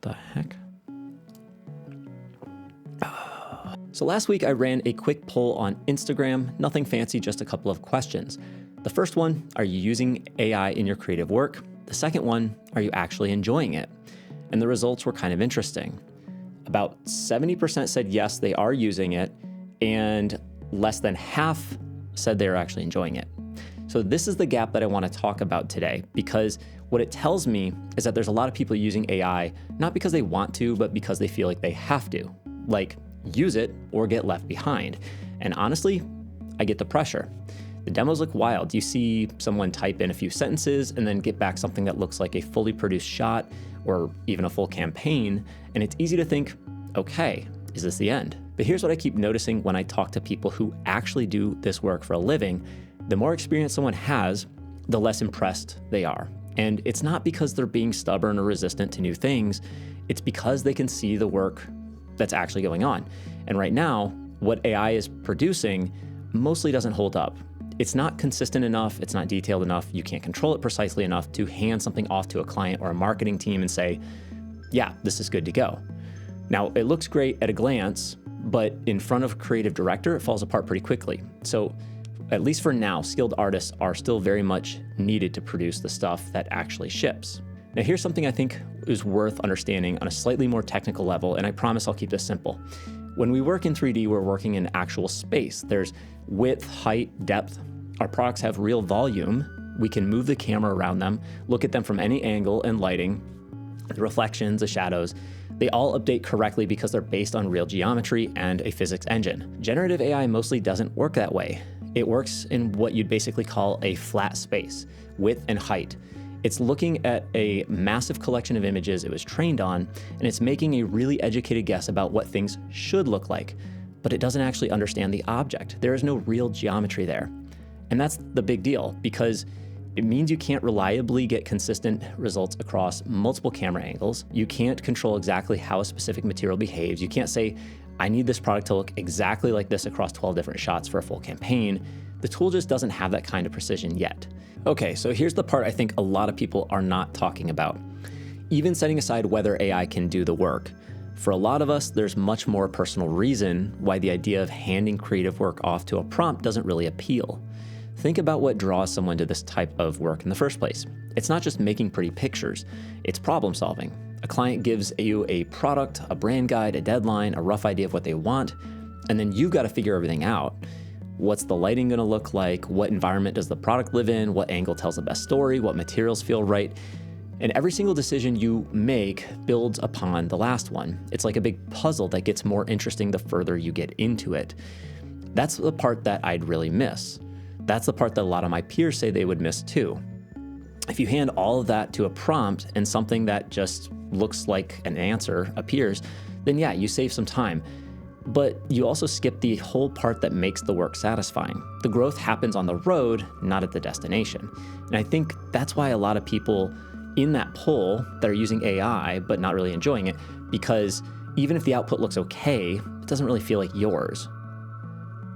What the heck? So last week I ran a quick poll on Instagram, nothing fancy, just a couple of questions. The first one, are you using AI in your creative work? The second one, are you actually enjoying it? And the results were kind of interesting. About 70% said yes, they are using it, and less than half said they're actually enjoying it. So this is the gap that I want to talk about today, because what it tells me is that there's a lot of people using AI, not because they want to, but because they feel like they have to. Like, use it or get left behind. And honestly, I get the pressure. The demos look wild. You see someone type in a few sentences and then get back something that looks like a fully produced shot or even a full campaign. And it's easy to think, okay, is this the end? But here's what I keep noticing when I talk to people who actually do this work for a living. The more experience someone has, the less impressed they are. And it's not because they're being stubborn or resistant to new things. It's because they can see the work that's actually going on. And right now, what AI is producing mostly doesn't hold up. It's not consistent enough, it's not detailed enough, you can't control it precisely enough to hand something off to a client or a marketing team and say, yeah, this is good to go. Now, it looks great at a glance, but in front of a creative director, it falls apart pretty quickly. So at least for now, skilled artists are still very much needed to produce the stuff that actually ships. Now, here's something I think is worth understanding on a slightly more technical level, and I promise I'll keep this simple. When we work in 3D, we're working in actual space. There's width, height, depth. Our products have real volume. We can move the camera around them, look at them from any angle and lighting, the reflections, the shadows. They all update correctly because they're based on real geometry and a physics engine. Generative AI mostly doesn't work that way. It works in what you'd basically call a flat space, width and height. It's looking at a massive collection of images it was trained on, and it's making a really educated guess about what things should look like, but it doesn't actually understand the object. There is no real geometry there. And that's the big deal, because it means you can't reliably get consistent results across multiple camera angles. You can't control exactly how a specific material behaves. You can't say, I need this product to look exactly like this across 12 different shots for a full campaign. The tool just doesn't have that kind of precision yet. Okay, so here's the part I think a lot of people are not talking about. Even setting aside whether AI can do the work, for a lot of us, there's much more personal reason why the idea of handing creative work off to a prompt doesn't really appeal. Think about what draws someone to this type of work in the first place. It's not just making pretty pictures, it's problem solving. A client gives you a product, a brand guide, a deadline, a rough idea of what they want, and then you've got to figure everything out. What's the lighting gonna look like? What environment does the product live in? What angle tells the best story? What materials feel right? And every single decision you make builds upon the last one. It's like a big puzzle that gets more interesting the further you get into it. That's the part that I'd really miss. That's the part that a lot of my peers say they would miss too. If you hand all of that to a prompt and something that just looks like an answer appears, then yeah, you save some time. But you also skip the whole part that makes the work satisfying. The growth happens on the road, not at the destination. And I think that's why a lot of people in that poll that are using AI but not really enjoying it, because even if the output looks okay, it doesn't really feel like yours.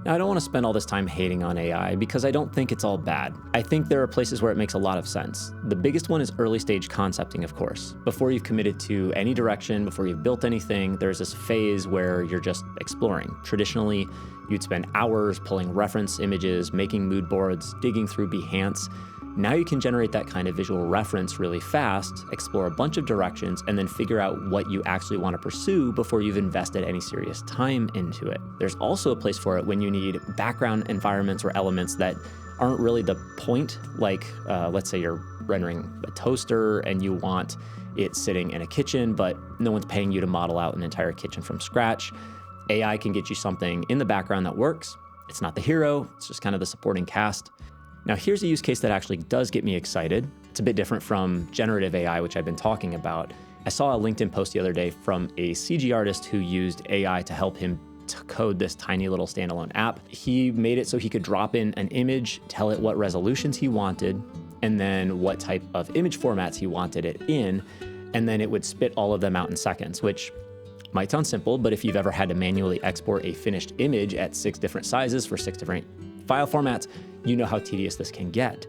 Now, I don't want to spend all this time hating on AI because I don't think it's all bad. I think there are places where it makes a lot of sense. The biggest one is early stage concepting, of course. Before you've committed to any direction, before you've built anything, there's this phase where you're just exploring. Traditionally, you'd spend hours pulling reference images, making mood boards, digging through Behance. Now you can generate that kind of visual reference really fast, explore a bunch of directions, and then figure out what you actually want to pursue before you've invested any serious time into it. There's also a place for it when you need background environments or elements that aren't really the point, like let's say you're rendering a toaster and you want it sitting in a kitchen, but no one's paying you to model out an entire kitchen from scratch. AI can get you something in the background that works. It's not the hero, it's just kind of the supporting cast. Now, here's a use case that actually does get me excited. It's a bit different from generative AI, which I've been talking about. I saw a LinkedIn post the other day from a CG artist who used AI to help him code this tiny little standalone app. He made it so he could drop in an image, tell it what resolutions he wanted, and then what type of image formats he wanted it in, and then it would spit all of them out in seconds, which might sound simple, but if you've ever had to manually export a finished image at 6 different sizes for 6 different file formats, you know how tedious this can get.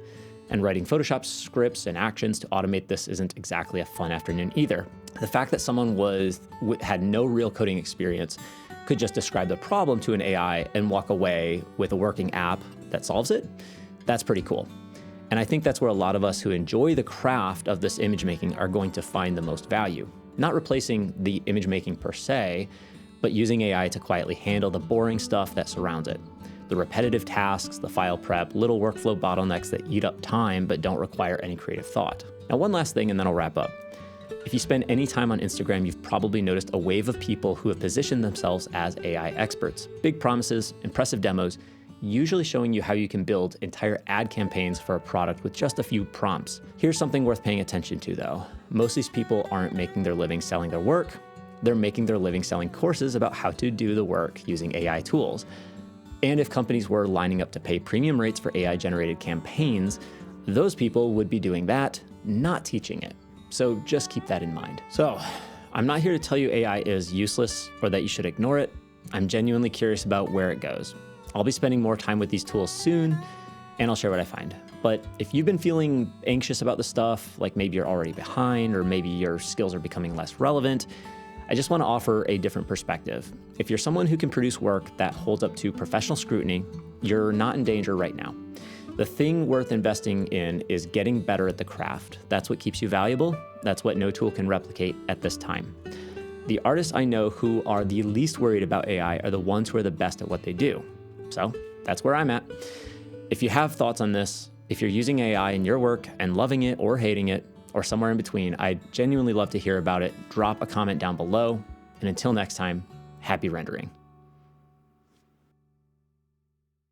And writing Photoshop scripts and actions to automate this isn't exactly a fun afternoon either. The fact that someone had no real coding experience could just describe the problem to an AI and walk away with a working app that solves it, that's pretty cool. And I think that's where a lot of us who enjoy the craft of this image making are going to find the most value. Not replacing the image making per se, but using AI to quietly handle the boring stuff that surrounds it. The repetitive tasks, the file prep, little workflow bottlenecks that eat up time but don't require any creative thought. Now, one last thing and then I'll wrap up. If you spend any time on Instagram, you've probably noticed a wave of people who have positioned themselves as AI experts. Big promises, impressive demos, usually showing you how you can build entire ad campaigns for a product with just a few prompts. Here's something worth paying attention to though. Most of these people aren't making their living selling their work. They're making their living selling courses about how to do the work using AI tools. And if companies were lining up to pay premium rates for AI-generated campaigns, those people would be doing that, not teaching it. So just keep that in mind. So I'm not here to tell you AI is useless or that you should ignore it. I'm genuinely curious about where it goes. I'll be spending more time with these tools soon, and I'll share what I find. But if you've been feeling anxious about the stuff, like maybe you're already behind or maybe your skills are becoming less relevant, I just want to offer a different perspective. If you're someone who can produce work that holds up to professional scrutiny, you're not in danger right now. The thing worth investing in is getting better at the craft. That's what keeps you valuable. That's what no tool can replicate at this time. The artists I know who are the least worried about AI are the ones who are the best at what they do. So that's where I'm at. If you have thoughts on this, if you're using AI in your work and loving it or hating it, or somewhere in between, I'd genuinely love to hear about it. Drop a comment down below. And until next time, happy rendering.